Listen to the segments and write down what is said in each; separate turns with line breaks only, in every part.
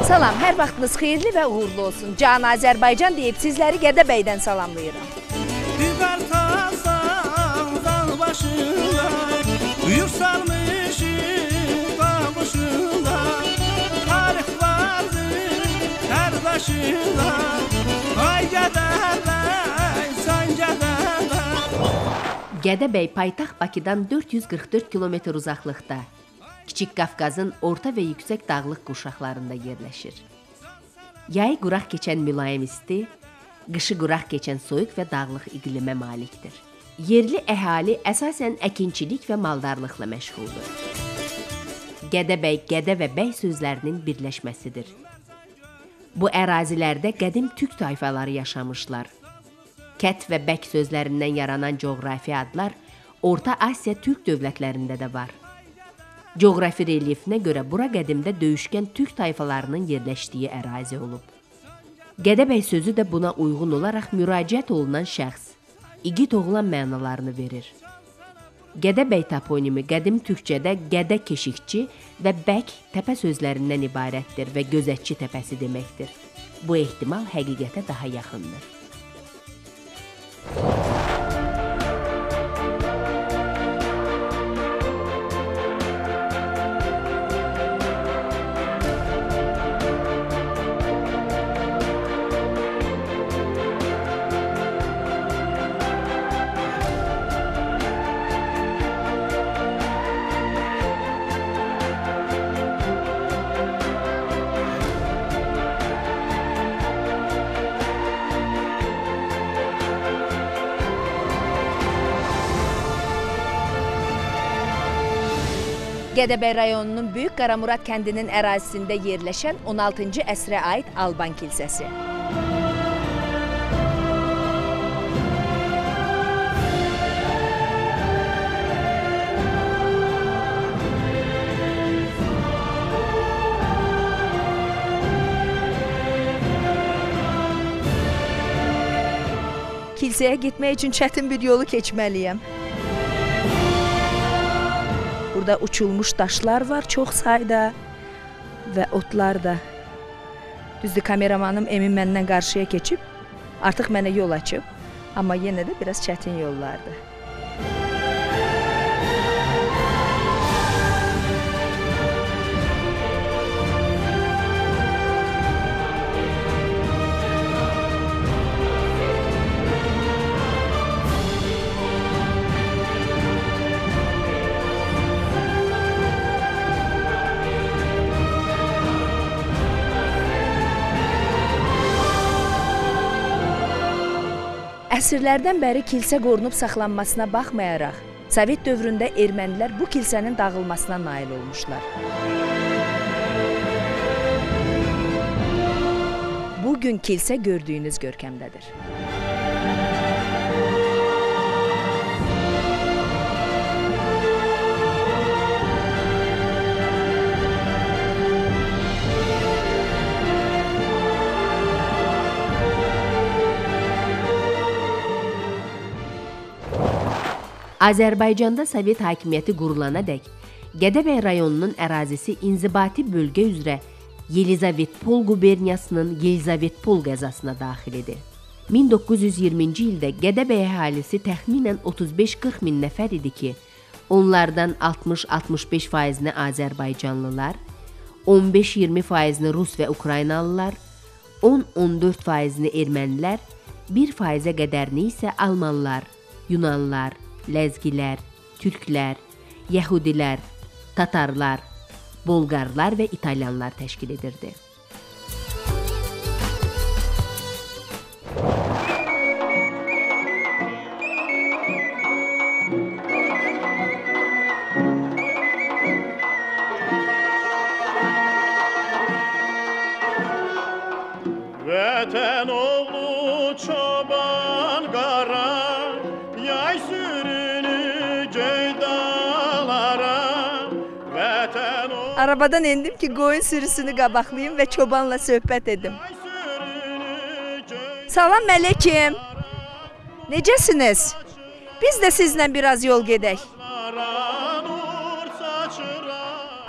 Salam, hər vaxtınız xeyirli və uğurlu olsun. Can Azərbaycan deyib sizləri Gədəbəydən salamlayıram.
Biber tasan dağ başında, yur salmışım dağ başında, tarix vardır hər daşında, ay Gədəbəy, sən Gədəbəy.
Gədəbəy paytaxt Bakıdan 444 kilometr uzaqlıqda, Kiçik Qafqazın orta və yüksək dağlıq qurşaqlarında yerləşir. Yayı quraq keçən mülayim isti, qışı quraq keçən soyuq və dağlıq iqlimə malikdir. Yerli əhali əsasən əkinçilik və maldarlıqla məşğuldur. Gədəbəy, gədə və bəy sözlərinin birləşməsidir. Bu ərazilərdə qədim türk tayfaları yaşamışlar. Kət və bək sözlərindən yaranan coğrafi adlar Orta Asiya türk dövlətlərində də var. Coğrafi relyefinə görə bura qədimdə döyüşkən türk tayfalarının yerləşdiyi ərazi olub. Gədəbəy sözü də buna uyğun olaraq müraciət olunan şəxs, igid oğlan mənalarını verir. Gədəbəy toponimi qədim türkçədə gədə keşikçi və bək təpə sözlərindən ibarətdir və gözətçi təpəsi deməkdir. Bu ehtimal həqiqətə daha yaxındır.
Gədəbəy rayonunun Böyük Qaramurad kəndinin ərazisində yerləşən 16-cı əsrə aid Alban kilsəsi. Kilsəyə getmək üçün çətin bir yolu keçməliyəm. Burada uçulmuş daşlar var çox sayda və otlar da. Düzdür, kameramanım Emin məndən qarşıya keçib, artıq mənə yol açıb, amma yenə də biraz çətin yollardır. Əsrlərdən bəri kilsə qorunub saxlanmasına baxmayaraq, Sovet dövründə ermənilər bu kilsənin dağılmasına nail olmuşlar. Bugün kilsə gördüyünüz görkəmdədir.
Azərbaycanda Sovet hakimiyyəti qurulana dək Gədəbəy rayonunun ərazisi inzibati bölgə üzrə Yelizavetpol quberniyasının Yelizavetpol qəzasına daxil idi. 1920-ci ildə Gədəbəy əhalisi təxminən 35-40 min nəfər idi ki, onlardan 60-65%-ni Azərbaycanlılar, 15-20%-ni Rus və Ukraynalılar, 10-14%-ni ermənilər, 1%-ə qədərini isə Almanlar, Yunanlar, Ləzgilər, Türklər, Yəhudilər, Tatarlar, Bolqarlar və İtalyanlar təşkil edirdi.
Vətən oğlu çoban qara, yay sürünü ceydalara.
Arabadan endim ki, qoyun sürüsünü qabaqlayım və çobanla söhbət edim. Salam Məlikim. Necəsiniz? Biz də sizlə biraz yol gedək.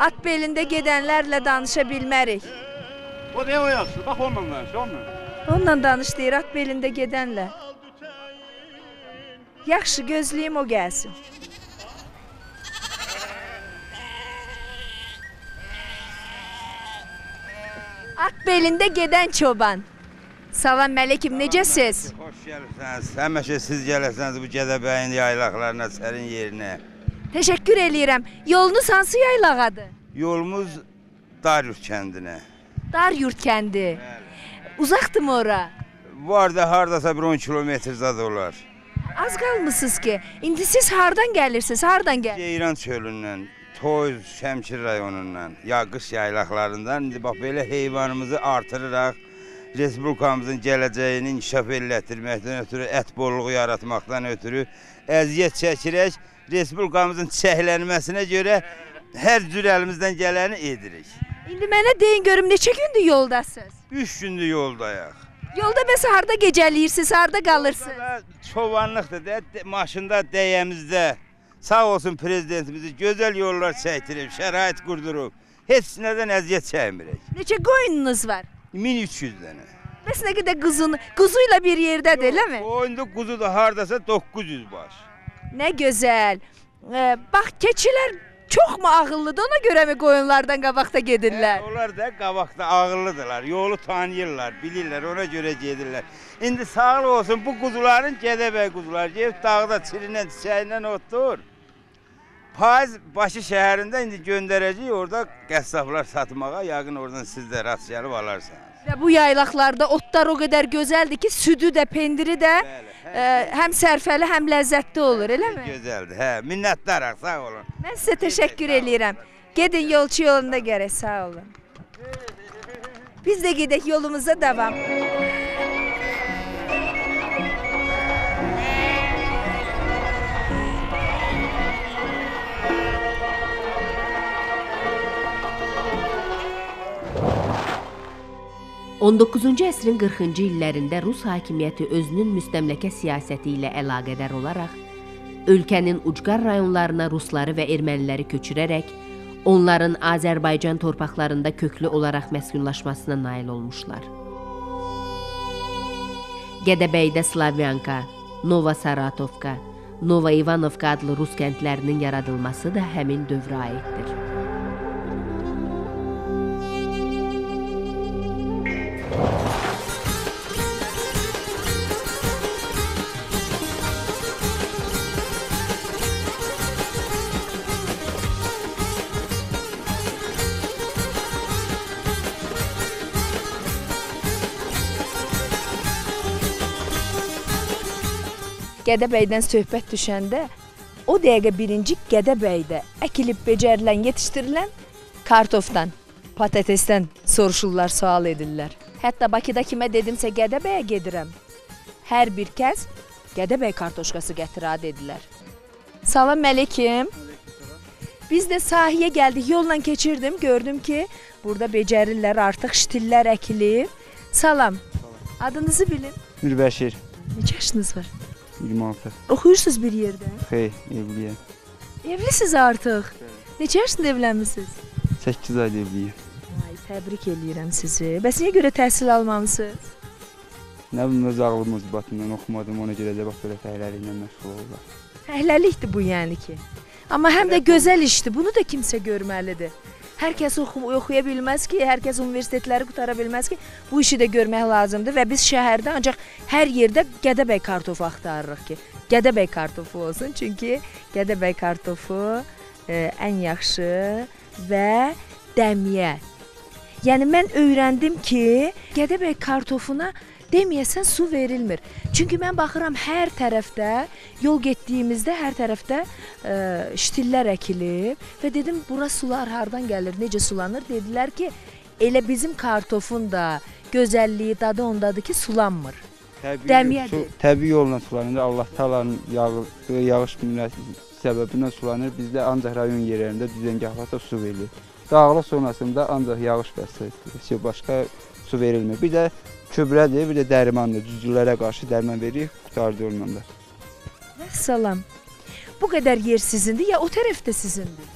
At belində gedənlərlə danışa bilmərik.
O da o yaxşı. Bax onunla danış, onunla.
Onunla danış deyir, at belində gedənlə. Yaxşı, gözləyim o gəlsin. At belində gedən çoban. Salam əleyküm, necəsiz?
Xoş gəlirsiniz. Həmişə siz gələrsiniz bu Gədəbəyin yaylaqlarına, sərin yerinə.
Təşəkkür eləyirəm. Yolunuz hansı yaylağadır?
Yolumuz Daryurt kəndinə.
Daryurt kəndi. Uzaqdırmı ora?
Var da hardasa bir 10 kilometr zad olar.
Az qalmısınız ki. İndi siz hardan gəlirsiniz? Hardan gəl?
İran çölündən, Toyuz, Şəmkir rayonundan, qış yaylaqlarından indi bax belə heyvanımızı artırıraq, Respublikamızın gələcəyini inkişaf elətdirməkdən ötürü, ət bolluğu yaratmaqdan ötürü əziyyət çəkirək, Respublikamızın çiçəklənməsinə görə hər cür əlimizdən gələni edirik.
İndi mənə deyin görüm neçə gündür yoldasınız?
3 gündür yoldayıq.
Yolda bəs harda gecələyirsiniz, harda qalırsınız?
Çobanlıqdır da, maşında dəyəmizdə. Sağ olsun prezidentimizi gözəl yollar çəkdirib, şərait qurdurub. Heç nədən əziyyət çəkmirik.
Neçə qoyununuz var?
1300 dənə.
Bəs nə qədər quzuyla bir yerdədir, eləmi?
Qoyunda quzu da hardasa 900 baş.
Nə gözəl. Bax, keçilər çox mu ağıllıdır, ona görə mi qoyunlardan qabaqda gedirlər?
Onlar da qabaqda ağıllıdırlar, yolu tanıyırlar, bilirlər, ona görə gedirlər. İndi sağlı olsun bu quzuların Gədəbəy quzuları gelib dağda çirinən çiçəyindən otdur. Payız başı şəhərində indi göndərəcək orada qəssablar satmağa, yəqin oradan siz də rast gəlib alarsınız.
Və bu yaylaqlarda otlar o qədər gözəldir ki, südü də, pendiri də həm sərfəli, həm ləzzətli olur, eləmi?
Gözəldir, hə, minnətdarıq, sağ olun.
Mən sizə təşəkkür eləyirəm. Gedin yolçu yolunda gərək, sağ olun. Biz də gedək yolumuza davam.
On 19-cu əsrin 40-cı illərində Rus hakimiyyəti özünün müstəmləkə siyasəti ilə əlaqədar olaraq ölkənin ucqar rayonlarına rusları və erməniləri köçürərək onların Azərbaycan torpaqlarında köklü olaraq məskunlaşmasına nail olmuşlar. Gədəbəydə Slavyanka, Nova Saratovka, Nova Ivanovka adlı rus kəndlərinin yaradılması da həmin dövrə aiddir.
Gədəbəydən söhbət düşəndə, o dəqiqə birinci Gədəbəydə əkilib becərilən, yetişdirilən kartofdan, patatesdən soruşurlar, sual edirlər. Hətta Bakıda kimə dedimsə Gədəbəyə gedirəm. Hər bir kəs Gədəbəy kartoşkası gətirə dedilər. Salam əleyküm. Biz də sahəyə gəldik, yolla keçirdim, gördüm ki, burada becərirlər, artıq ştillər əkilib. Salam. Adınızı bilin.
Ürbəşir.
Neçə yaşınız var?
26.
Oxuyursunuz bir yerdə?
Xeyr, evliyəm.
Evlisiniz artıq. Neçə yaşında evlənmisiniz?
8 ayda evliyəm.
Ay, təbrik eləyirəm sizi. Bəs niyə görə təhsil almamısınız?
Nə bilim, öz ağlımız batından oxumadım, ona görə də bax belə fəhləli ilə məşğul olurlar.
Fəhləlikdir bu yəni ki. Amma həm də gözəl işdir, bunu da kimsə görməlidir. Hər kəs oxuya bilməz ki, hər kəs universitetləri qutara bilməz ki, bu işi də görmək lazımdır və biz şəhərdə ancaq hər yerdə Gədəbəy kartofu axtarırıq ki, Gədəbəy kartofu olsun, çünki Gədəbəy kartofu ən yaxşı və dəmiyə. Yəni mən öyrəndim ki, Gədəbəy kartofuna deməyəsən su verilmir. Çünki mən baxıram hər tərəfdə, yol getdiyimizdə hər tərəfdə ştillər əkilib və dedim, bura sular hardan gəlir, necə sulanır? Dedilər ki, elə bizim kartofun da gözəlliyi, dadı ondadır ki, sulanmır. Dəmiyədir.
Təbii yolla sulanır, Allah Taala'nın yağış səbəbindən sulanır. Bizdə ancaq rayon yerlərində düzəngahlarda su verilir. Dağlıq sonrasında ancaq yağış vəsailə, başqa su verilmir. Bir də köbrədir, bir də dərmandır. Cücülərə qarşı dərman veririk, qutardı onunla da.
Vəssalam. Bu qədər yer sizindir, ya o tərəfdə sizindir?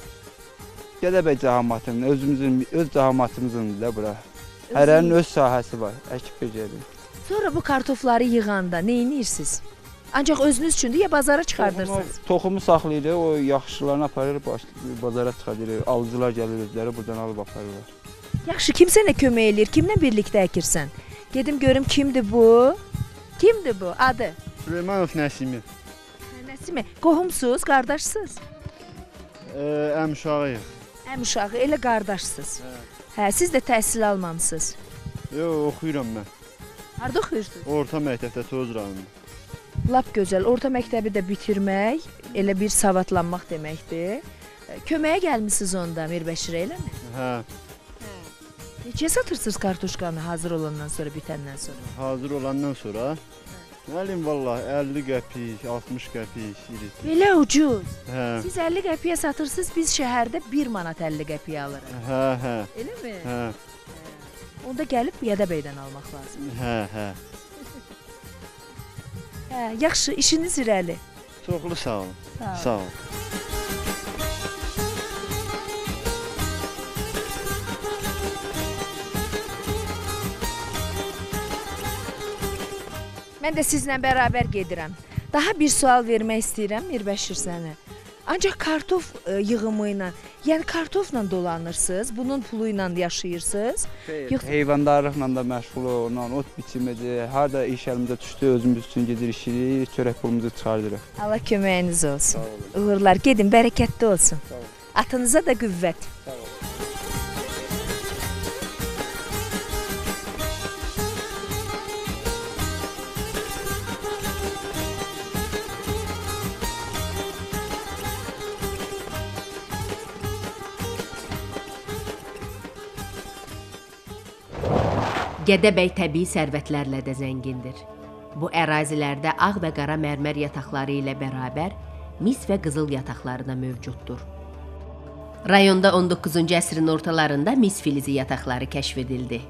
Gədəbəy cahamatının, öz cahamatımızındır da bura. Hərənin öz sahəsi var, əkib becərir.
Sonra bu kartofları yığanda nə edirsiniz? Ancaq özünüz üçündür ya bazara çıxardırsınız?
Toxumu saxlayırıq, o yaxşılarını aparır, bazara çıxarırıq. Alıcılar gəlir özləri, buradan alıb aparırlar.
Yaxşı, kim sənə kömək eləyir? Kimlə birlikdə əkirsən? Gedim görüm kimdir bu? Kimdir bu? Adı?
Süleymanov Nəsimi.
Nəsimi? Qohumsuz, qardaşsız?
Əmşağıyıq.
Əmşağı, elə qardaşsız. Hə, siz də təhsil almamısınız.
Yox, oxuyuram mən.
Harda oxuyursunuz?
Orta məktəbdə Toz rayonunda.
Lap gözəl. Orta məktəbi də bitirmək elə bir savadlanmaq deməkdir. Köməyə gəlmisiniz onda Mirbəşirə, eləmi?
Hə.
Neçəyə satırsınız kartuşkanı hazır olandan sonra, bitəndən sonra?
Hazır olandan sonra nə bilim vallahi 50 qəpik, 60 qəpik iri.
Belə ucuz.
Hə.
Siz 50 qəpiyə satırsınız, biz şəhərdə 1 manat 50 qəpiyə alırıq.
Hə, hə.
Eləmi?
Hə.
Onda gəlib Yədəbəydən almaq lazım.
Hə, hə.
Hə, yaxşı, işiniz irəli.
Çoxlu sağ olun. Sağ olun.
Mən də sizlə bərabər gedirəm. Daha bir sual vermək istəyirəm Mirbəşir sənə. Ancaq kartof yığımı ilə, yəni kartofla dolanırsınız, bunun pulu ilə yaşayırsınız? Yoxsa
Heyvandarlıqla da məşğul olan, ot biçimidir. Harda iş əlimizə düşdü, özümüz üçün gedir işirik, çörək pulumuzu çıxardırıq.
Allah köməyiniz olsun. Uğurlar, gedin, bərəkətli olsun. Atınıza da qüvvət.
Gədəbəy təbii sərvətlərlə də zəngindir. Bu ərazilərdə ağ və qara mərmər yataqları ilə bərabər mis və qızıl yataqları da mövcuddur. Rayonda 19-cu əsrin ortalarında mis filizi yataqları kəşf edildi.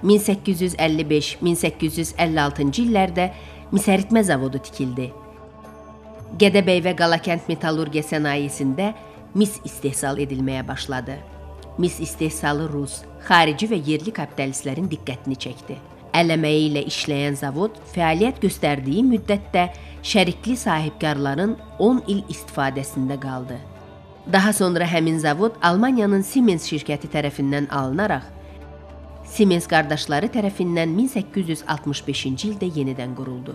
1855-1856-cı illərdə mis əritmə zavodu tikildi. Gədəbəy və Qalakənd metallurgiya sənayesində mis istehsal edilməyə başladı. Mis istehsalı Rus, xarici və yerli kapitalistlərin diqqətini çəkdi. Əl əməyi ilə işləyən zavod fəaliyyət göstərdiyi müddətdə şərikli sahibkarların 10 il istifadəsində qaldı. Daha sonra həmin zavod Almaniyanın Siemens şirkəti tərəfindən alınaraq, Siemens qardaşları tərəfindən 1865-ci ildə yenidən quruldu.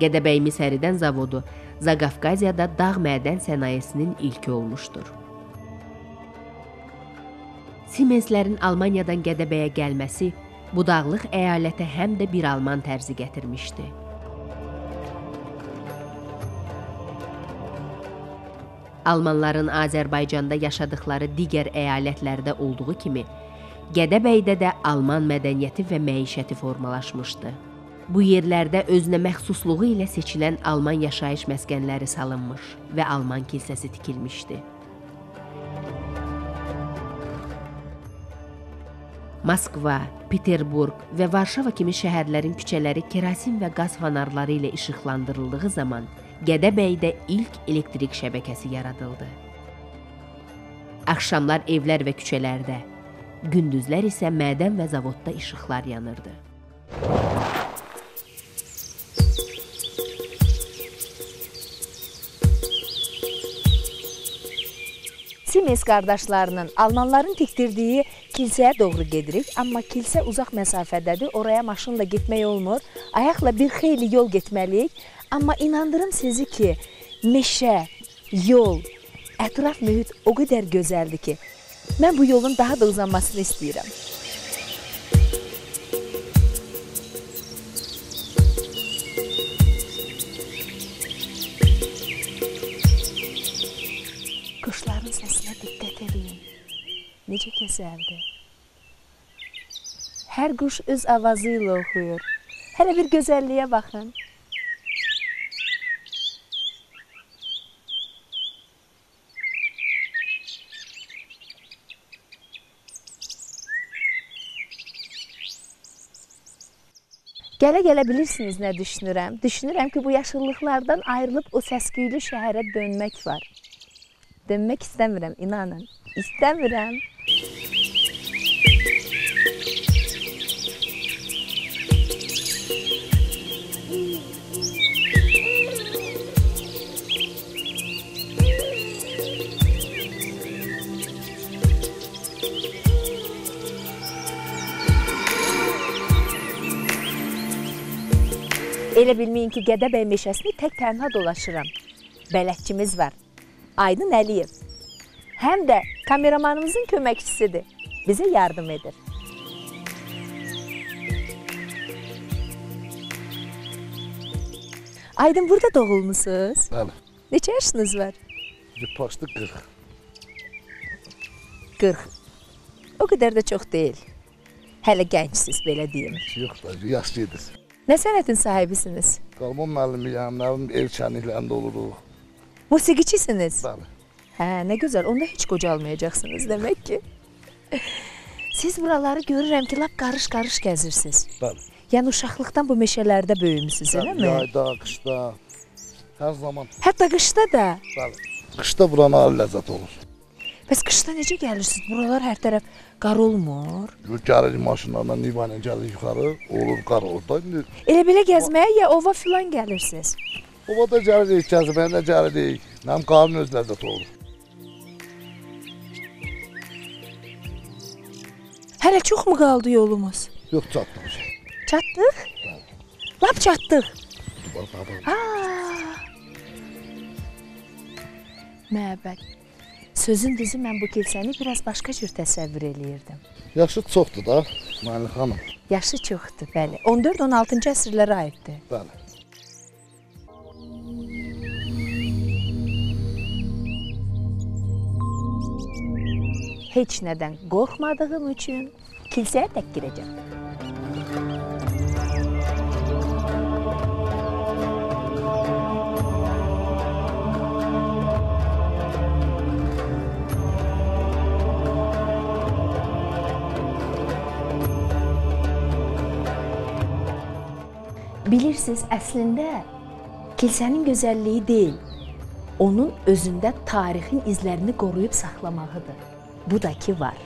Gədəbəy mis əridən zavodu Zaqafqaziyada dağ mədən sənayesinin ilki olmuşdur. Siemenslərin Almaniyadan Gədəbəyə gəlməsi bu dağlıq əyalətə həm də bir alman tərzi gətirmişdi. Almanların Azərbaycanda yaşadıkları digər əyalətlərdə olduğu kimi, Gədəbəydə də alman mədəniyyəti və məişəti formalaşmışdı. Bu yerlərdə özünə məxsusluğu ilə seçilən alman yaşayış məskənləri salınmış və alman kilsəsi tikilmişdi. Moskva, Peterburq və Varşava kimi şəhərlərin küçələri kerosin və qaz fanarları ilə işıqlandırıldığı zaman Gədəbəydə ilk elektrik şəbəkəsi yaradıldı. Axşamlar evlər və küçələrdə, gündüzlər isə mədən və zavodda işıqlar yanırdı.
Siemens qardaşlarının, almanların tikdirdiyi kilsəyə doğru gedirik. Amma kilsə uzaq məsafədədir, oraya maşınla getmək olmur. Ayaqla bir xeyli yol getməliyik. Amma inandırım sizi ki, meşə, yol, ətraf mühit o qədər gözəldir ki, mən bu yolun daha da uzanmasını istəyirəm. Quşların səsinə diqqət edin. Necə gözəldir. Hər quş öz avazı ilə oxuyur. Hələ bir gözəlliyə baxın. Gələ bilirsiniz nə düşünürəm? Düşünürəm ki, bu yaşıllıqlardan ayrılıb o səsküylü şəhərə dönmək var. Dönmək istəmirəm, inanın. İstəmirəm. Elə bilməyin ki, Gədəbəy meşəsini tək tənha dolaşıram. Bələdçimiz var, Aydın Əliyev. Həm də kameramanımızın köməkçisidir, bizə yardım edir. Aydın, burada doğulmusunuz?
Bəli.
Neçə yaşınız var?
Paşdı 40.
40. O qədər də çox deyil. Hələ gəncsiniz, belə deyim.
Yox da, yaşlıydınız.
Nə sənətin sahibisiniz?
Qalman müəllimiyəm, nəvim ev şənliklərində oluruq.
Musiqiçisiniz?
Bəli.
Hə, nə gözəl, onda heç qocalmayacaqsınız demək ki. Siz buraları görürəm ki, lap qarış-qarış gəzirsiniz.
Bəli.
Yəni uşaqlıqdan bu meşələrdə böyümüsünüz, eləmi?
Yayda, qışda, hər zaman.
Hətta qışda da?
Bəli. Qışda buranın ayrı ləzzət olur.
Bəs qışda necə gəlirsiniz? Buralar hər tərəf qar olmur?
Gəlirik maşınlarla, Niva ilə gəlirik yuxarı, olur, qar olur da.
Elə belə gəzməyə ya ova filan gəlirsiniz?
Ova da gəlirik, gəzməyə də gəlirik. Nəm qarın öz ləzzət olur.
Hələ çox mu qaldı yolumuz?
Yox, çatdıq.
Çatdıq? Lap çatdıq. Məbəd. Sözün düzü, mən bu kilsəni biraz başqa cür təsəvvür eləyirdim.
Yaşı çoxdur da, Məlik xanım.
Yaşı çoxdur, bəli. 14-16-cı əsrlərə aiddir.
Bəli.
Heç nədən qorxmadığım üçün kilsəyə tək girəcəm. Bilirsiniz, əslində kilsənin gözəlliyi deyil, onun özündə tarixin izlərini qoruyub saxlamağıdır. Bu da ki var.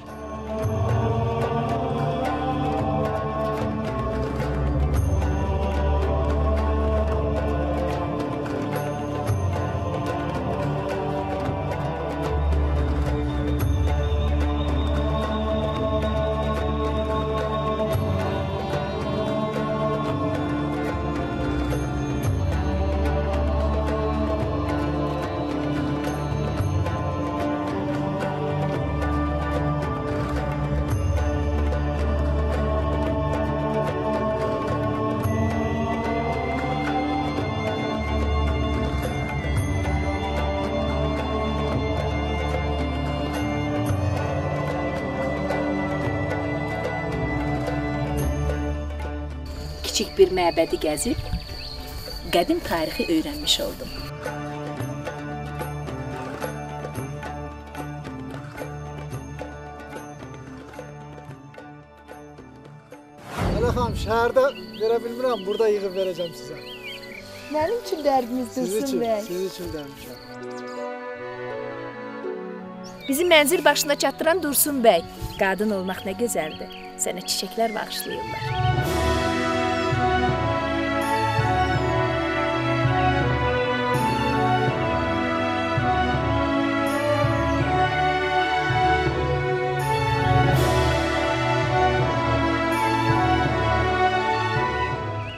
Kiçik bir məbədi gəzib, qədim tarixi öyrənmiş oldum.
Hələ xanım, şəhərdə verə bilmirəm, burada yığıb verəcəm sizə.
Mənim üçün dərdiniz Dursun bəy.
Siz üçün dərmişəm.
Bizi mənzil başına çatdıran Dursun bəy. Qadın olmaq nə gözəldir. Sənə çiçəklər bağışlayırlar.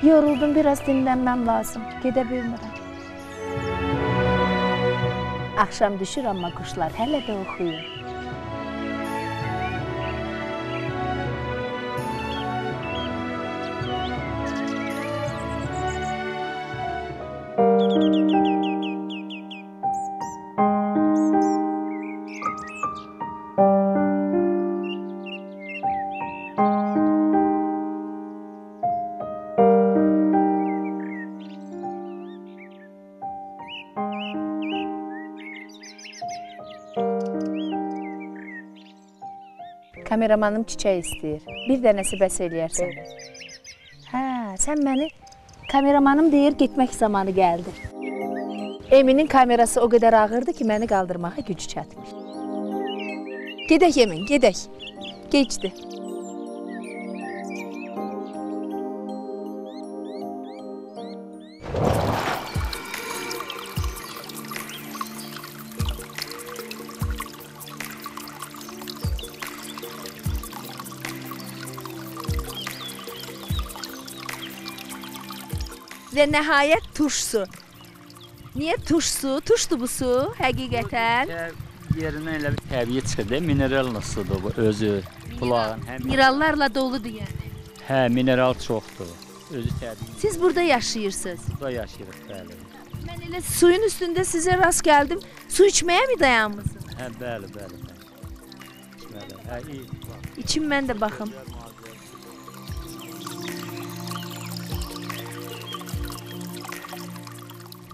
Yoruldum, biraz dinlənməm lazım. Gedə bilmirəm. Axşam düşür, amma quşlar hələ də oxuyur. Kameramanım çiçək istəyir. Bir dənəsi bəs eləyərsən. Hə, sən məni kameramanım deyir, getmək zamanı gəldi. Eminin kamerası o qədər ağırdı ki, məni qaldırmağa gücü çatmır. Gedək Emin, gedək. Geçdi. Və nəhayət turş su. Niyə turş su? Turşdur bu su, həqiqətən.
Yerindən elə bir təbii çıxır, mineral sudur bu özü. Bulağın.
Minerallarla doludur yəni.
Hə, mineral çoxdur. Özü təbii.
Siz burada yaşayırsınız?
Burada yaşayırıq, bəli.
Mən elə suyun üstündə sizə rast gəldim. Su içməyə mi dayanmısınız?
Hə, bəli. İçməli. Hə, iyi.
İçim mən də baxım.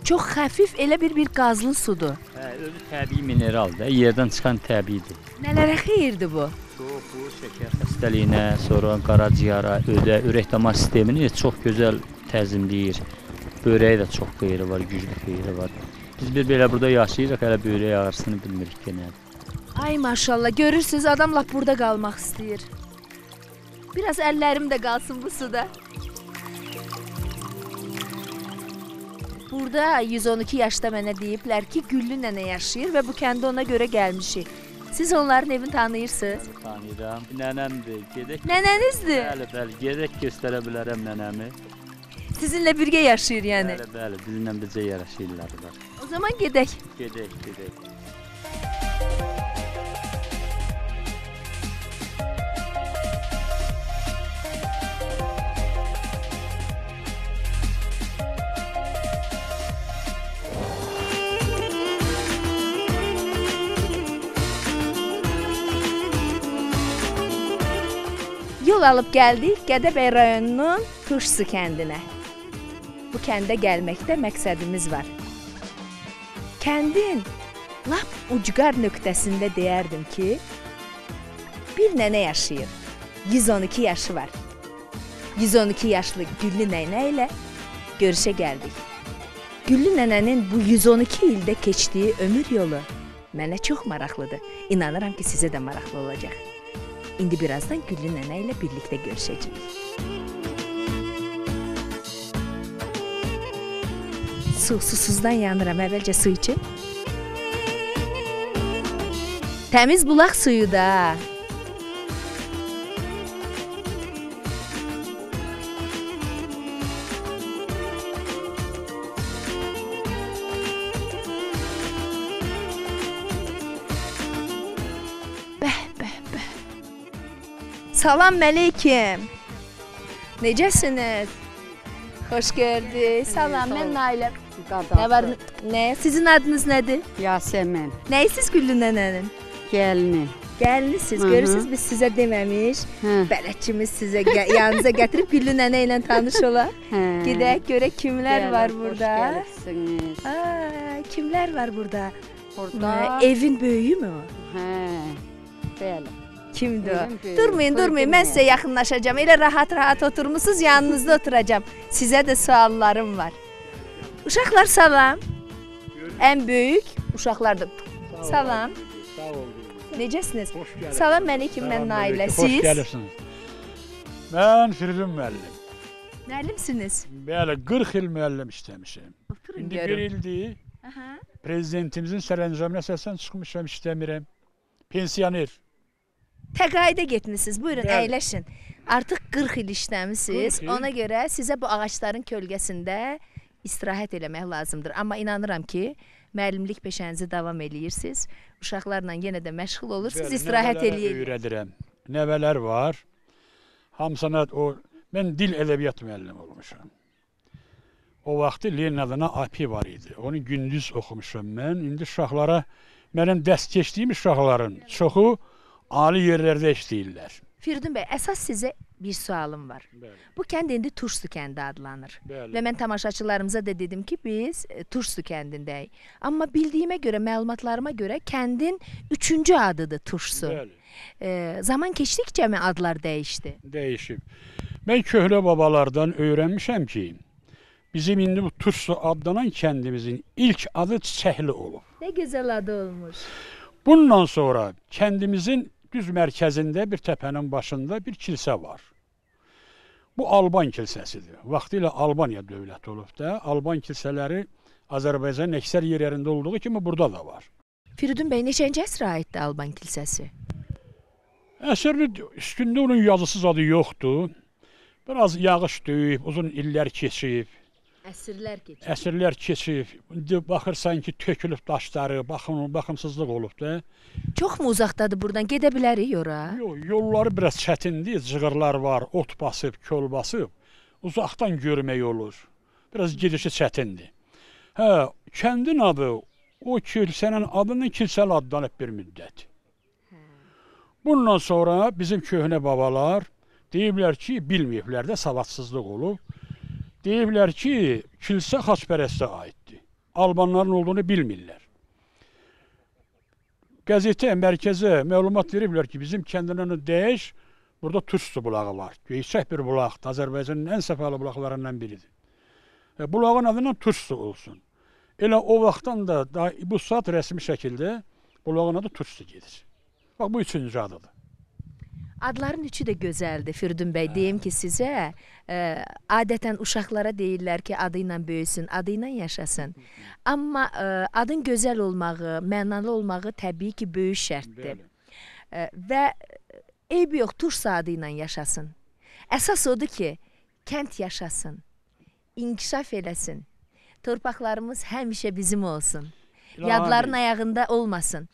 Çox xəfif elə bir qazlı sudur.
Hə, özü təbii mineraldır, yerdən çıxan təbiidir.
Nələrə xeyirdir bu?
Çox bu şəkər xəstəliyinə, sonra qaraciyara, ödə, ürək-damar sistemini çox gözəl tənzimləyir. Börəyə də çox xeyri var, güclü xeyri var. Biz belə burada yaşayırıq, hələ börək ağrısını bilmirik genəldə.
Ay maşallah, görürsünüz adam lap burada qalmaq istəyir. Biraz əllərim də qalsın bu suda. Burada 112 yaşda mənə deyiblər ki, Güllü nənə yaşayır və bu kəndə ona görə gəlmişik. Siz onların evini tanıyırsınız?
Tanıyıram. Nənəmdir. Gedək.
Nənənizdir?
Bəli. Gedək göstərə bilərəm nənəmi.
Sizinlə birgə yaşayır yəni?
Bəli. Bizimlə bircə yaşayırlar.
O zaman gedək.
Gedək.
Yol alıb gəldik Gədəbəy rayonunun Turşsu kəndinə. Bu kəndə gəlməkdə məqsədimiz var. Kəndin lap ucqar nöqtəsində deyərdim ki, bir nənə yaşayır. 112 yaşı var. 112 yaşlı Güllü nənə ilə görüşə gəldik. Güllü nənənin bu 112 ildə keçdiyi ömür yolu mənə çox maraqlıdır. İnanıram ki, sizə də maraqlı olacaq. İndi birazdan Güllü nənə ilə birlikdə görüşəcəyik. Susuzdan yanıram, əvvəlcə su için. Təmiz bulaq suyu da. Salam əleyküm. Necəsiniz? Xoş gördük. Salam, mən Nailə. Nə var? Nə? Sizin adınız nədir?
Yasemin.
Nəyisiz Güllü nənənin?
Gəlini.
Gəlinisiz. Görürsünüz biz sizə deməmiş. Bələdçimiz sizə yanınıza gətirib Güllü nənə ilə tanış ola. Gedək görək kimlər var burada.
Hoş gəlirsiniz.
Kimlər var burada?
Burada.
Evin böyüyü mü o?
Bəli.
Kimdir o? Durmayın, mən sizə yaxınlaşacağım. Elə rahat oturmuşsunuz, yanınızda oturacağım. Sizə də suallarım var. Uşaqlar salam. Ən böyük uşaqlar da. Salam.
Sağ olun.
Necəsiniz? Salam əleyküm, mən Nailə. Siz?
Xoş gəlirsiniz. Mən Firidun müəllim.
Müəllimsiniz?
Bəli, 40 il müəllim işləmişəm.
Oturun
İndi
görüm.
bir ildir. Prezidentimizin sərəncamına əsasən çıxmışam, işləmirəm. Pensioner.
Təqaüdə getmisiniz. Buyurun,
Bəli.
əyləşin. Artıq 40 il işləmisiniz.
40 il.
Ona görə sizə bu ağacların kölgəsində istirahət eləmək lazımdır. Amma inanıram ki, müəllimlik peşənizi davam eləyirsiniz. Uşaqlarla yenə də məşğul olursunuz, istirahət eləyirsiniz.
Öyrədirəm. Nəvələr var. Hamısına mən dil ədəbiyyat müəllimi olmuşam. O vaxtı Lenin adına API var idi. Onu gündüz oxumuşam mən. İndi uşaqlara, mənim dəst keçdiyim uşaqların çoxu ali yerlərdə işləyirlər.
Firidun bəy, əsas sizə bir sualım var.
Bəli.
Bu kənd indi Turşsu kəndi adlanır.
Bəli.
Və mən tamaşaçılarımıza da dedim ki, biz Turşsu kəndindəyik. Amma bildiyimə görə, məlumatlarıma görə kəndin 3-cü adıdır Turşsu. Zaman keçdikcə mi adlar dəyişdi?
Dəyişib. Mən köhnə babalardan öyrənmişəm ki, bizim indi bu Turşsu adlanan kəndimizin ilk adı Çiçəkli olub.
Nə gözəl adı olmuş.
Bundan sonra kəndimizin düz mərkəzində bir təpənin başında bir kilsə var. Bu Alban kilsəsidir. Vaxtilə Albaniya dövləti olub da, Alban kilsələri Azərbaycanın əksər yerlərində olduğu kimi burada da var.
Firidun bəy, neçənci əsrə aiddir Alban kilsəsi?
Əsərin üstündə onun yazısız adı yoxdur. Biraz yağış döyüb, uzun illər keçib.
Əsrlər keçib.
Əsrlər keçib. İndi baxırsan ki, tökülüb daşları, baxımsızlıq olub da.
Çoxmu uzaqdadır buradan? Gedə bilərik ora?
Yox, yolları biraz çətindir, cığırlar var, ot basıb, köl basıb. Uzaqdan görmək olur. Biraz gedişi çətindir. Hə, kəndin adı, o kilsənin adının kilsəli adlanıb bir müddət. Bundan sonra bizim köhnə babalar deyiblər ki, bilməyiblər də savadsızlıq olub. Deyiblər ki, kilsə xaçpərəstə aiddir. Albanların olduğunu bilmirlər. Qəzetə, mərkəzə məlumat veriblər ki, bizim kəndinin dəyiş, burada Turstu bulağı var. Yüksək bir bulaqdır, Azərbaycanın ən səfalı bulaqlarından biridir. Bulağın adından Turstu olsun. Elə o vaxtdan da bu saat rəsmi şəkildə bulağın adı Turstu gedir. Bax, bu üçüncü adıdır.
Adların üçü də gözəldir Firidun bəy. Deyim ki, sizə adətən uşaqlara deyirlər ki, adı ilə böyüsün, adı ilə yaşasın. Amma adın gözəl olmağı, mənalı olmağı təbii ki, böyük şərtdir. Və eybi yox, Tursa adı ilə yaşasın. Əsas odur ki, kənd yaşasın, inkişaf eləsin. Torpaqlarımız həmişə bizim olsun. Yadların ayağında olmasın.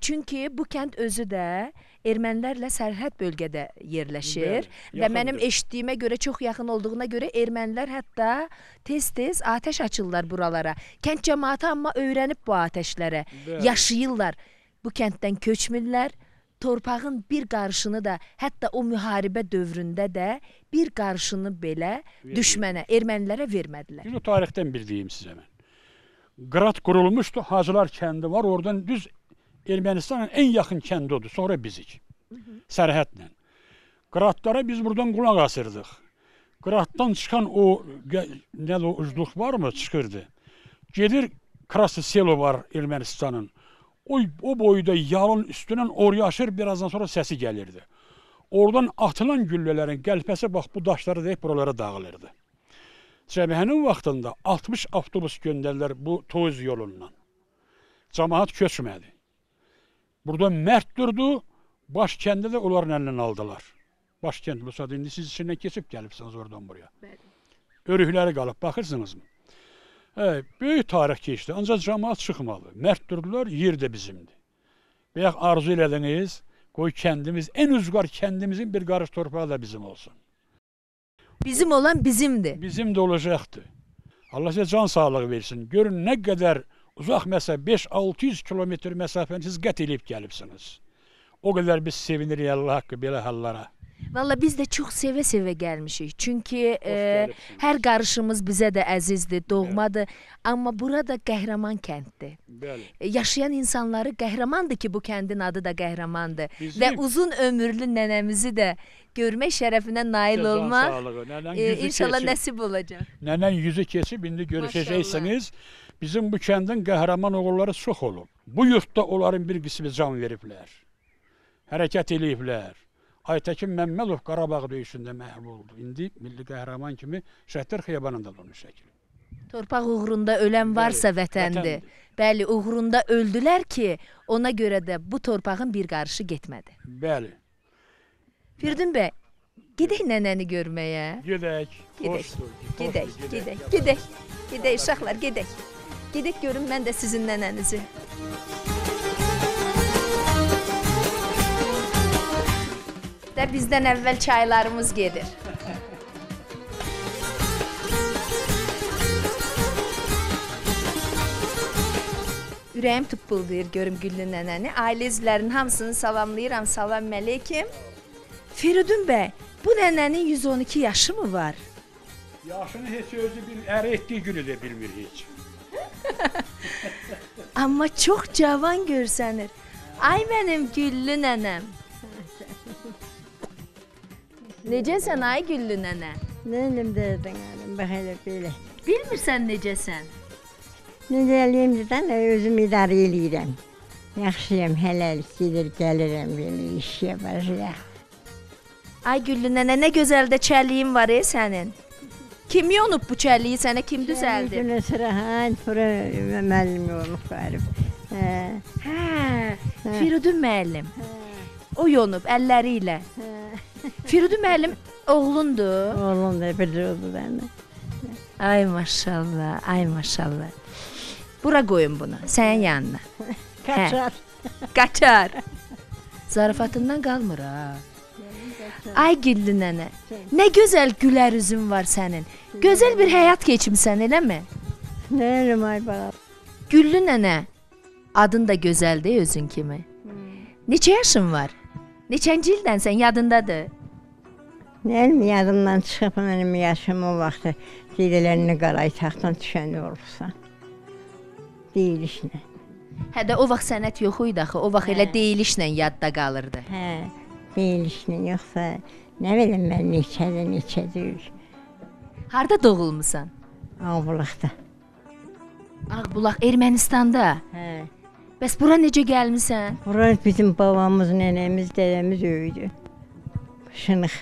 Çünki bu kənd özü də ermənilərlə sərhəd bölgədə yerləşir və mənim eşitdiyimə görə çox yaxın olduğuna görə ermənilər hətta tez-tez atəş açırlar buralara. Kənd cəmaatı amma öyrənib bu atəşlərə, yaşayırlar. Bu kənddən köçmürlər, torpağın bir qarışını da, hətta o müharibə dövründə də bir qarışını belə düşmənə, ermənilərə vermədilər.
O tarixdən bildiyim sizə mən. Qırat qurulmuşdu, Hacılar kəndi var, oradan düz Ermənistanın ən yaxın kəndi odur, sonra bizik, sərhədlə. Qıratlara biz buradan qulaq asırdıq. Qıratdan çıxan o, nədir o ucluq var mı, çıxırdı. Gedir, Kraslı Selo var Ermənistanın. O boyda yalın üstündən oraya aşır, birazdan sonra səsi gəlirdi. Oradan atılan güllələrin qəlpəsi, bax, bu daşları deyib buralara dağılırdı. Cəbhənin vaxtında 60 avtobus göndərlər bu Toz yolundan. Cəmaat köçmədi. Burada mərd durdu, baş kəndə də onların əlindən aldılar. Baş kənd bu saat indi siz içindən keçib gəlibsiniz oradan buraya. Örükləri qalıb, baxırsınızmı? Böyük tarix keçdi, ancaq cəmaat çıxmadı. Mərd durdular, yer də bizimdir. Bəyək arzu elədiniz, qoy kəndimiz, ən uzqar kəndimizin bir qarış torpağı da bizim olsun.
Bizim olan bizimdir.
Bizim də olacaqdır. Allah sizə can sağlığı versin. Görün nə qədər uzaq məsələ 5-600 kilometr məsafəni siz qət edib gəlibsiniz. O qədər biz sevinirik Allah haqqı belə hallara.
Valla biz də çox sevə-sevə gəlmişik. Çünki hər qarışımız bizə də əzizdir, doğmadır. Amma burada qəhrəman kənddir. Yaşayan insanları qəhrəmandır ki, bu kəndin adı da qəhrəmandır. Və uzun ömürlü nənəmizi də görmək şərəfinə nail olmaq inşallah nəsib olacaq.
Nənən yüzü keçib, indi görüşəcəksiniz. Bizim bu kəndin qəhrəman oğulları çox olub. Bu yurtda onların bir qismi can veriblər. Hərəkət eləyiblər. Aytəkin Məmmədov Qarabağ döyüşündə məhv oldu. İndi milli qəhrəman kimi Şəhidlər Xiyabanında da onu şəkil.
Torpaq uğrunda ölən varsa vətəndir. Bəli, uğrunda öldülər ki, ona görə də bu torpağın bir qarışı getmədi.
Bəli.
Firidun bəy, gedək nənəni görməyə.
Gedək.
Gedək, uşaqlar, gedək. Gedək görün mən də sizin nənənizi. Və bizdən əvvəl çaylarımız gedir. Ürəyim tıppıldayır görüm Güllü nənəni. Ailə üzvlərinin hamısını salamlayıram. Salam əleykum. Firidun bəy, bu nənənin 112 yaşı mı var?
Yaşını heç özü əri etdiyi günü də bilmir heç.
Amma çox cavan görsənir. Ay mənim Güllü nənəm. Necəsən ay Güllü nənə?
Nəyim deyədən əlim, bax elə belə.
Bilmirsən necəsən?
Necə eləyim dedən, özüm idarə eləyirəm. Yaxşıyam, hələlik gedir, gəlirəm, belə iş yapacaq.
Ay Güllü nənə, nə gözəl də çəliyin var sənin. Kim yonub bu çəliyi sənə, kim düzəldi?
Günə sırahan, bura müəllim olub qarib.
Firidun müəllim. O yonub, əlləri ilə. Firidun müəllim oğlundur.
Oğlundur, bir oldu bəndə.
Ay maşallah, ay maşallah. Bura qoyun bunu, sənin yanına.
Kaçar.
Qaçar. Zarafatından qalmır ha. Ay Güllü nənə, nə gözəl gülər üzün var sənin. Gözəl bir həyat keçimsən, eləmi?
Nə elim ay bala.
Güllü nənə, adın da gözəldir özün kimi. Neçə yaşın var? Neçənci ildənsən, yadındadır?
Nə elim yadımdan çıxıb mənim yaşım o vaxtı dilələrini qaray taxtdan düşəndə olursa. Deyilişlə.
Hə də o vaxt sənət yox idi axı, o vaxt elə deyilişlə yadda qalırdı.
Hə, deyilişlə yoxsa nə bilim mən neçədir.
Harda doğulmusan?
Ağbulaqda.
Ağbulaq Ermənistanda?
Hə.
Bəs bura necə gəlmisən?
Bura bizim babamız, nənəmiz, dədəmiz öyüdü. Şınıq.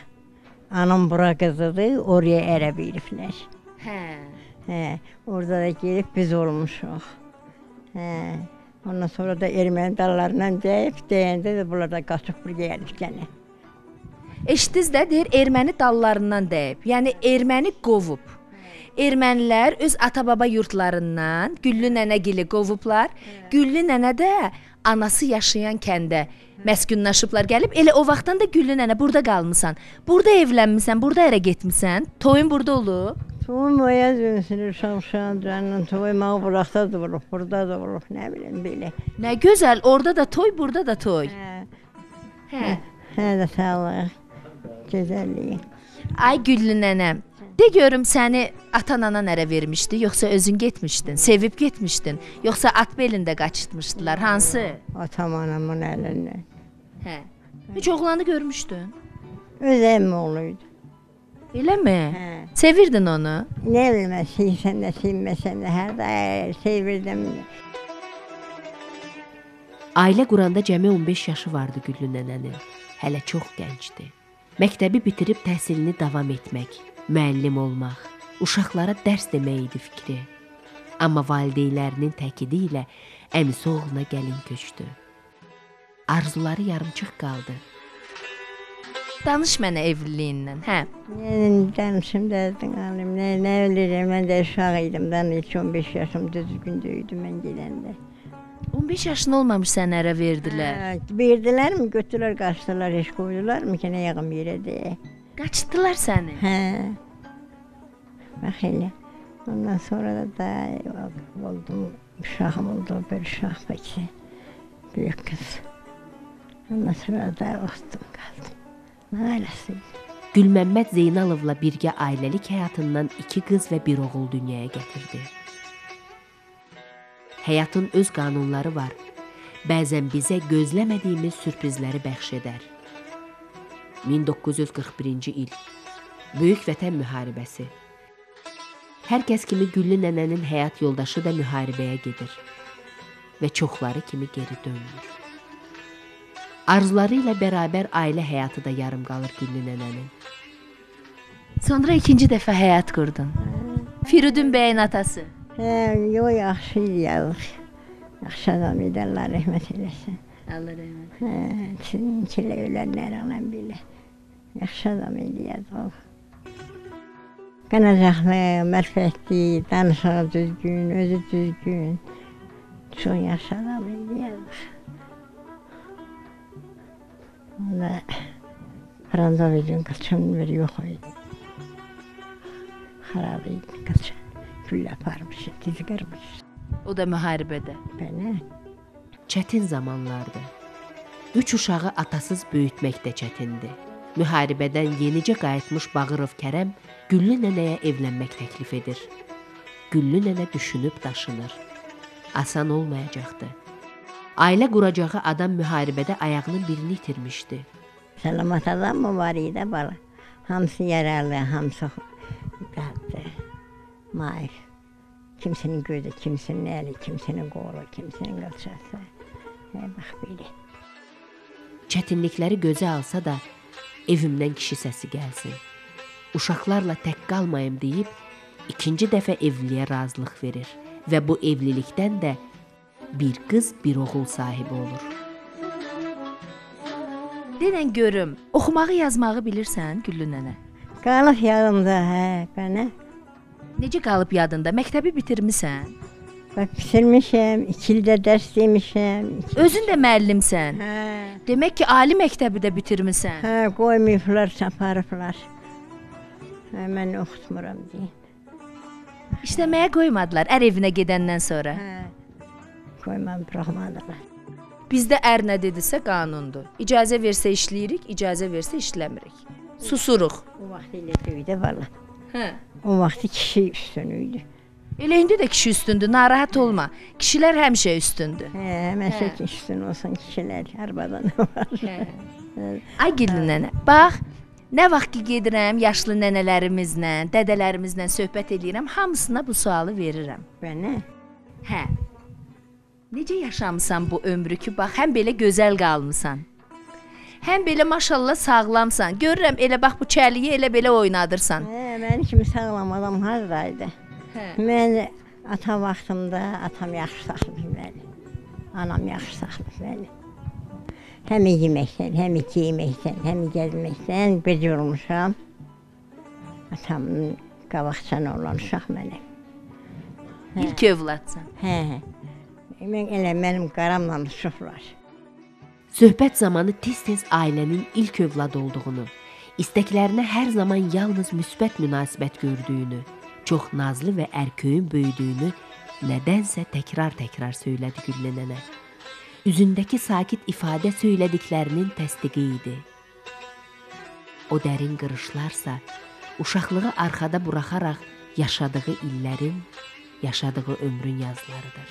Anam bura qızıdır, oraya ərə veriblər.
Hə.
Hə, orada da gelib biz olmuşuq. Hə. Ondan sonra da erməni dallarından deyəndə də bunlar da qaçıb buraya gəlib gənə.
Eşitdiniz də deyir erməni dallarından dəyib. Yəni erməni qovub. Ermənilər öz ata-baba yurtlarından Güllü nənəgili qovublar. Güllü nənə də anası yaşayan kəndə məskunlaşıblar gəlib. Elə o vaxtdan da Güllü nənə burada qalmısan. Burada evlənmisən, burada ərə getmisən. Toyun burada olub.
Toyum oya dönsün, uşaq canla toyum Ağbulaqda da olub, burada da olub, nə bilim belə.
Nə gözəl, orada da toy, burada da toy.
Hə. Hə də sağlıq, gözəlliyi.
Ay Güllü nənəm, de görüm səni atan-anan ərə vermişdi, yoxsa özün getmişdin, sevib getmişdin, yoxsa at belində qaçırtmışdılar, hansı?
Atam anamın əlindən.
Hə. Heç oğlanı görmüşdün?
Öz əmmi oğluydu.
Eləmi?
Hə.
Sevirdin onu?
Nə bilmə, sevsən də, sevməsən də, hər də sevirdim.
Ailə quranda cəmi 15 yaşı vardı Güllü nənənin. Hələ çox gəncdi. Məktəbi bitirib təhsilini davam etmək, müəllim olmaq, uşaqlara dərs demək idi fikri. Amma valideynlərinin təkidi ilə əmisi oğluna gəlin köçdü. Arzuları yarımçıq qaldı.
Danış mənə evliliyindən, hə?
Danışım dərdin alim, nə ölürəm, mən də uşaq idim, mən heç 15 yaşım düzgün döydüm mən gedəndə.
15 yaşın olmamış sənə ərə verdilər.
Verdilər mi, götürlər, qaçdılar, heç qoydular mı ki, nə yağım yerə deyə.
Qaçdılar səni?
Hə. Bax elə. Ondan sonra da oldum, uşağım oldu, bir uşaq bəksə, böyük qız. Ondan sonra da ostum qaldım.
Gülməmməd Zeynalovla birgə ailəlik həyatından 2 qız və 1 oğul dünyaya gətirdi. Həyatın öz qanunları var. Bəzən bizə gözləmədiyimiz sürprizləri bəxş edər. 1941-ci il. Böyük Vətən müharibəsi. Hər kəs kimi Güllü nənənin həyat yoldaşı da müharibəyə gedir və çoxları kimi geri dönmür. Arzuları ilə bərabər ailə həyatı da yarım qalır Güllü nənənin.
Sonra 2-ci dəfə həyat qurdun. Firidun bəyin atası.
Hə, yox, yaxşı idi yazıq. Yaxşı adam idi, Allah rəhmət eləsin.
Allah rəhmət.
Hə, sizinkilə ölənlər alan belə. Yaxşı adam idi yazıq. Qanacaqlı, mərfətli, danışığı düzgün, özü düzgün. Çox yaxşı adam idi yazıq. Onda Franzavicin qaçan bir yox idi. Xarab idi qaçan. Gül aparmış, dizi qırmış.
O da müharibədə.
Bəli.
Çətin zamanlardı. 3 uşağı atasız böyütmək də çətindir. Müharibədən yenicə qayıtmış Bağırov Kərəm Güllü nənəyə evlənmək təklif edir. Güllü nənə düşünüb daşınır. Asan olmayacaqdı. Ailə quracağı adam müharibədə ayağının birini itirmişdi.
Salamat adam mı var idi bala? Hamısı yaralı, hamısı qaddı, maif. Kimsinin gözü, kimsinin əli, kimsinin qolu, kimsinin qılçası. Bax belə.
Çətinlikləri gözə alsa da evimdən kişi səsi gəlsin. Uşaqlarla tək qalmayım deyib 2-ci dəfə evliliyə razılıq verir və bu evlilikdən də bir qız, bir oğul sahibi olur.
Denən görüm, oxumağı, yazmağı bilirsən Güllü nənə?
Qalıq yadımda, hə, bənə.
Necə qalıb yadında? Məktəbi bitirmisən?
Bax, bitirmişəm, 2 ildə dərs demişəm.
Özün də müəllimsən.
Hə.
Demək ki, ali məktəbi də bitirmisən.
Hə, qoymayıblar, çaparıblar. Hə, mən oxutmuram deyə.
İşləməyə qoymadılar ər evinə gedəndən sonra.
Hə. Qoymam, buraxmadılar.
Bizdə ər nə dedisə qanundur. İcazə versə işləyirik, icazə versə işləmirik. Susuruq.
O vaxt elə deyildi valla.
Hə.
O vaxt kişi üstün idi.
Elə indi də kişi üstündür, narahat olma. Kişilər həmişə üstündür.
Hə, həmişə ki üstün olsun kişilər, arbadan var.
Hə. Ay Güllü nənə, bax, nə vaxt ki gedirəm yaşlı nənələrimizlə, dədələrimizlə söhbət eləyirəm, hamısına bu sualı verirəm.
Bənə?
Hə. Necə yaşamısan bu ömrü ki, bax, həm belə gözəl qalmısan. Həm belə maşallah sağlamsan. Görürəm elə bax bu çəliyi elə belə oynadırsan.
Hə, mənim kimi sağlam adam haradaydı?
Hə.
Mən ata vaxtımda atam yaxşı saxlayıb məni. Anam yaxşı saxlayıb məni. Həm yeməkdən, həm giyməkdən, həm gəzməkdən becər olmuşam. Atamın qabaqcan olan uşaq mənəm.
İlk övladsan.
Hə. Mənim qaramla uşaqlar.
Söhbət zamanı tez-tez ailənin ilk övlad olduğunu, istəklərinə hər zaman yalnız müsbət münasibət gördüyünü, çox nazlı və ərköyün böyüdüyünü nədənsə təkrar-təkrar söylədi Güllü nənə. Üzündəki sakit ifadə söylədiklərinin təsdiqi idi. O dərin qırışlarsa, uşaqlığı arxada buraxaraq yaşadığı illərin, yaşadığı ömrün yazılarıdır.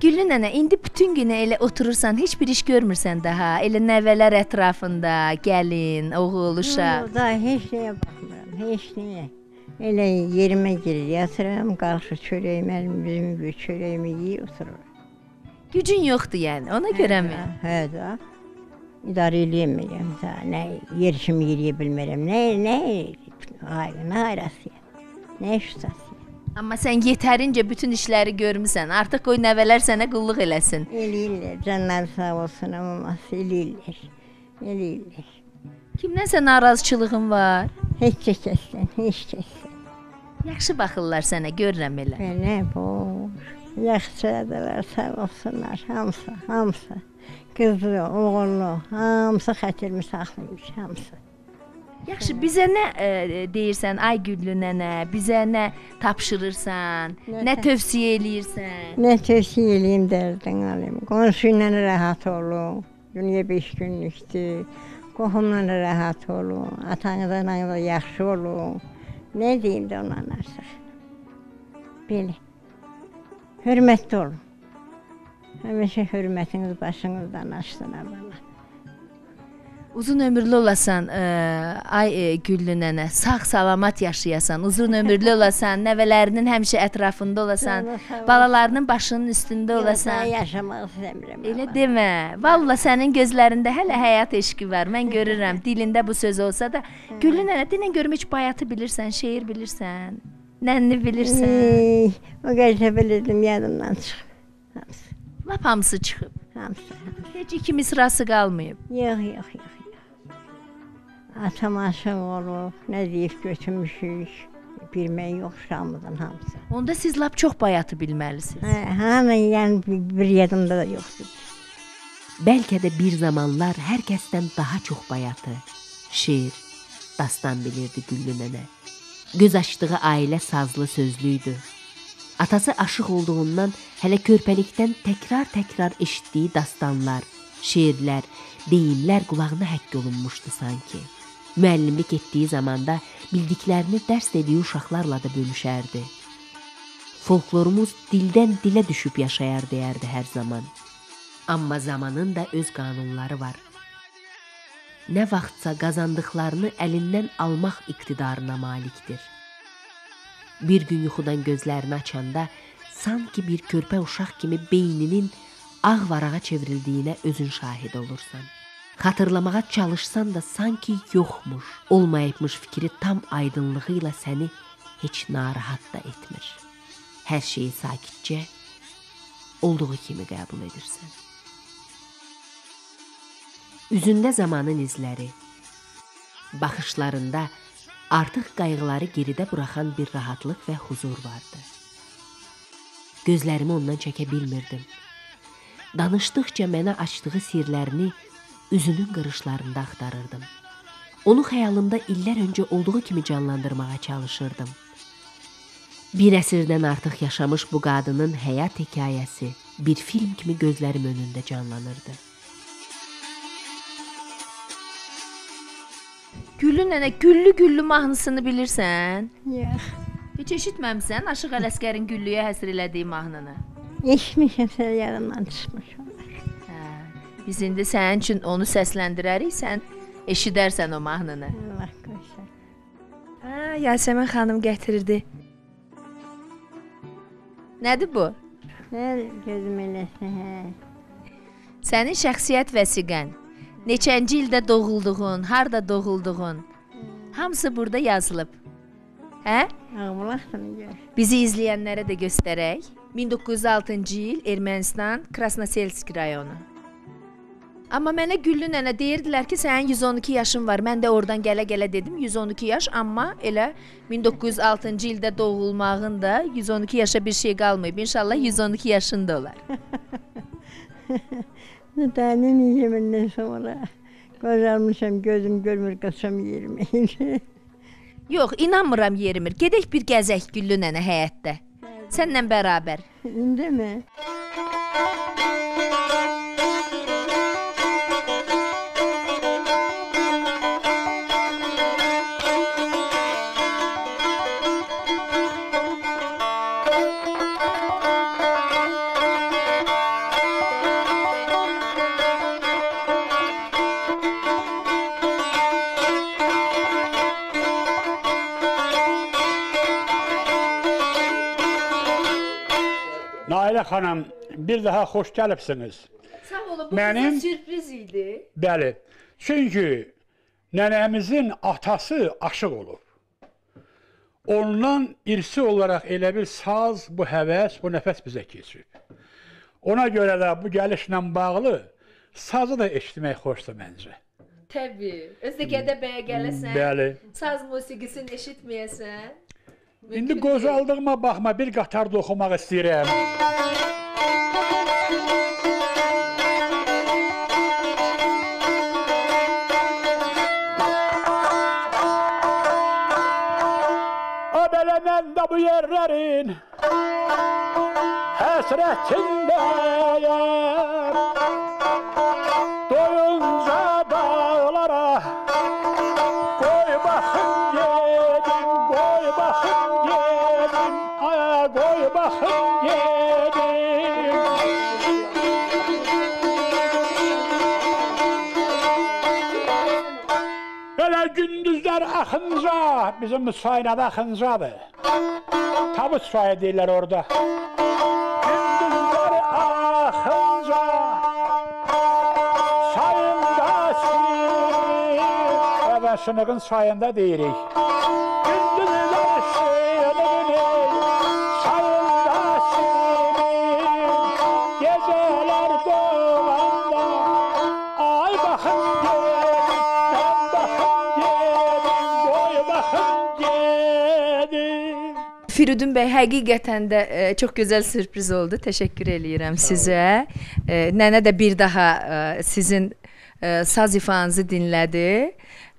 Güllü nənə, indi bütün günü elə oturursan, heç bir iş görmürsən daha. Elə nəvələr ətrafında, gəlin, oğul, uşaq.
Daha heç nəyə baxmıram, heç nəyə. Elə yerimə girir, yatıram, qalxır çörəyimi, bizim bir çörəyimi yiyir, otururam.
Gücün yoxdur yəni, ona görəmi?
Hə da, idarə eləyəmirəm da, nə yerişimi yeriyə bilmirəm, nə ayrasıyam, nə iştasıyam.
Amma sən yetərincə bütün işləri görmüsən, artıq qoy nəvələr sənə qulluq eləsin.
Eləyirlər, canları sağ olsun, amaması eləyirlər.
Kimdənsə narazıçılığın var?
Heç kəsdən, heç kəsdən.
Yaxşı baxırlar sənə, görürəm elə.
Nə boş, yaxşıdırlar, sağ olsunlar, hamısı. Qızlı, oğullu, hamısı xətirimi saxlaymış, hamısı.
Yaxşı, bizə nə deyirsən, ay Güllü nənə, bizə nə tapşırırsan, nə tövsiyə eləyirsən?
Nə tövsiyə eləyim dərdən alayım. Qonşu ilə rahat olun, dünya 5 günlükdür. Qohumla rahat olun, atanızla da yaxşı olun. Nə deyim də ondan artıq? Belə. Hörmətli olun. Həmişə hörmətiniz başınızdan aşsın abala.
Uzun ömürlü olasan, ay Güllü nənə, sağ-salamat yaşayasan, uzun ömürlü olasan, nəvələrinin həmişə ətrafında olasan, balalarının başının üstündə olasan.
Yox, yaşamaq istəmirəm.
Elə demə. Valla sənin gözlərində hələ həyat eşqi var. Mən görürəm, dilində bu söz olsa da. Güllü nənə, dinən görüm heç bayatı bilirsən, şeir bilirsən, nənni bilirsən.
O qədər bilirdim, yadımdan çıxıb.
Lap hamısı çıxıb.
Hamısı.
Heç iki misrası qalmayıb.
Yox. Atam aşıq olub, nə deyib götürmüşük, bilmək yox uşağımızın hamısı.
Onda siz lap çox bayatı bilməlisiniz.
Hamı, yəni bir yadımda da yoxdur.
Bəlkə də bir zamanlar hər kəsdən daha çox bayatı, şeir, dastan bilirdi Güllü nənə. Göz açdığı ailə sazlı sözlüydü. Atası aşıq olduğundan hələ körpəlikdən təkrar eşitdiyi dastanlar, şeirlər, deyimlər qulağına həkk olunmuşdu sanki. Müəllimlik etdiyi zamanda bildiklərini dərs dediyi uşaqlarla da bölüşərdi. Folklorumuz dildən dilə düşüb yaşayar deyərdi hər zaman. Amma zamanın da öz qanunları var. Nə vaxtsa qazandıqlarını əlindən almaq iqtidarına malikdir. Bir gün yuxudan gözlərini açanda sanki bir körpə uşaq kimi beyninin ağ varağa çevrildiyinə özün şahid olursan. Xatırlamağa çalışsan da sanki yoxmuş, olmayıbmış fikri tam aydınlığı ilə səni heç narahat da etmir. Hər şeyi sakitcə, olduğu kimi qəbul edirsən. Üzündə zamanın izləri, baxışlarında Artıq qayğıları geridə buraxan bir rahatlıq və huzur vardı. Gözlərimi ondan çəkə bilmirdim. Danışdıqca mənə açdığı sirlərini üzünün qırışlarında axtarırdım. Onu xəyalımda illər öncə olduğu kimi canlandırmağa çalışırdım. Bir əsrdən artıq yaşamış bu qadının həyat hekayəsi bir film kimi gözlərim önündə canlanırdı.
Güllü nənə, güllü mahnısını bilirsən?
Yox.
Heç eşitməmsən Aşıq Ələsgərin Güllüyə həsr elədiyi mahnını?
Eşitmişəmsə yadımdan çıxmış olar.
Biz indi sənin üçün onu səsləndirərik, sən eşidərsən o mahnını.
Allah qoysun.
Yasəmən xanım gətirirdi. Nədir bu?
Nədir gözüm eləsə,
Sənin şəxsiyyət vəsiqən, neçənci ildə doğulduğun, harda doğulduğun, hamısı burada yazılıb. Hə?
Ağbulaqsın gör.
Bizi izləyənlərə də göstərək. 1906-cı il Ermənistan Krasnoselsk rayonu. Amma mənə Güllü nənə deyirdilər ki, sənin 112 yaşın var. Mən də oradan gələ-gələ dedim 112 yaş, amma elə 1906-cı ildə doğulmağın da 112 yaşa bir şey qalmayıb. İnşallah 112 yaşında olar.
Nədən yemindən sonra qocalmışam, gözüm görmür, qaçam yeriməyir.
Yox, inanmıram yerimir. Gedək bir gəzək Güllü nənə həyətdə. Səndən bərabər.
İndi mi?
Nailə xanım, bir daha xoş gəlibsiniz.
Sağ olun, bu bizə sürpriz idi.
Bəli, çünki nənəmizin atası aşıq olub. Ondan irsi olaraq elə bir saz, bu həvəs, bu nəfəs bizə keçib. Ona görə də bu gəlişlə bağlı sazı da eşitmək xoşdur məncə.
Təbii, özdə Gədəbəyə gələsən,
Bəli.
saz musiqisini eşitməyəsən.
İndi qocaldığıma baxma, bir qatar da oxumaq istəyirəm. O belə mən də bu yerlərin həsrətindəyəm, doyunca dağlara qoy baxım yedim, qoy baxım yedim, qoy baxım yedim. Elə gündüzlər axınca, bizim müsainədə axıncadır. Tabut çayı deyirlər orada. Gündüzlər axınca, çayında şirin, və şınığın çayında deyirik. Gündüzlər şirin, çayında şirin, gecələr dolanda, ay baxın yedim, mən baxın yedim, qoy baxın yedim.
Firidun bəy, həqiqətən də çox gözəl sürpriz oldu. Təşəkkür eləyirəm sizə. Nənə də bir daha sizin saz ifanızı dinlədi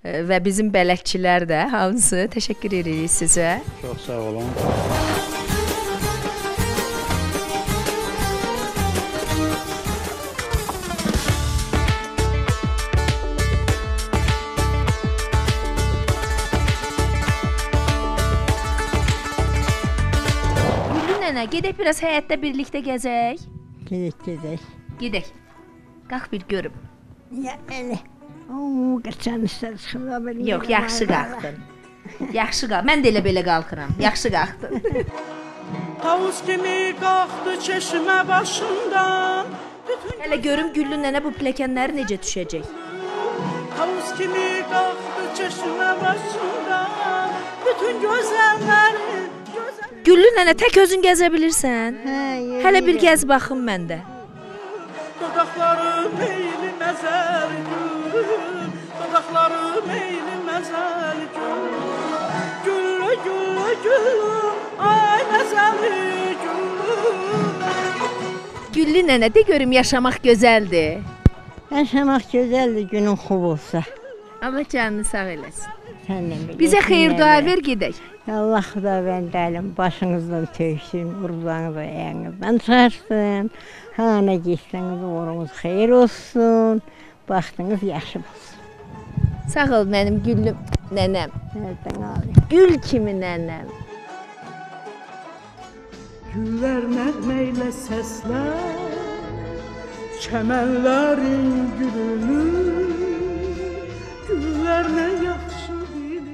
və bizim bələdçilər də hamısı təşəkkür edirik sizə.
Çox sağ olun.
Nənə, gedək biraz həyətdə birlikdə gəzək.
Gedək.
Gedək. Qalx bir görüm.
Ya elə. Oo, qaçan üstə çıxıla bilmirəm.
Yox, yaxşı qalxdın. Yaxşı qalx. Mən də elə belə qalxıram. Yaxşı qalxdın.
Tavus kimi qalxdı çeşmə başından.
Hələ görüm Güllü nənə bu pilləkənləri necə düşəcək.
Tavus kimi qalxdı çeşmə başından. Bütün gözəlləri
Güllü nənə, tək özün gəzə bilirsən? Hələ bir gəz baxım məndə.
Dodaqları meyli məzəl gül, dodaqları meyli məzəl gül.
Güllü nənə, de görüm yaşamaq gözəldir.
Yaşamaq gözəldir, günün xub olsa.
Allah canını sağ eləsin.
Səndən də
Bizə xeyir dua
geçinlər.
ver gedək.
Allah xudavənd əlim başınızdan töksün, urbanızı ayağınızdan sarsın. Hana getsəniz uğurunuz xeyir olsun, baxtınız yaxşı olsun.
Sağ ol mənim güllüm nənəm.
Nereden alayım?
Gül kimi nənəm.
Güller nəğməylə səslər, çəmənlərin gülünü, güllər nə yaxşı bilir.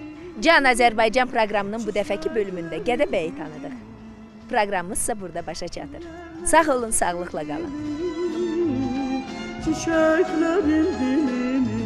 Can Azərbaycan proqramının bu dəfəki bölümündə Gədəbəyi tanıdıq. Proqramımız ise burada başa çatır. Sağ olun, sağlıqla qalın.
Çiçəklərin dilini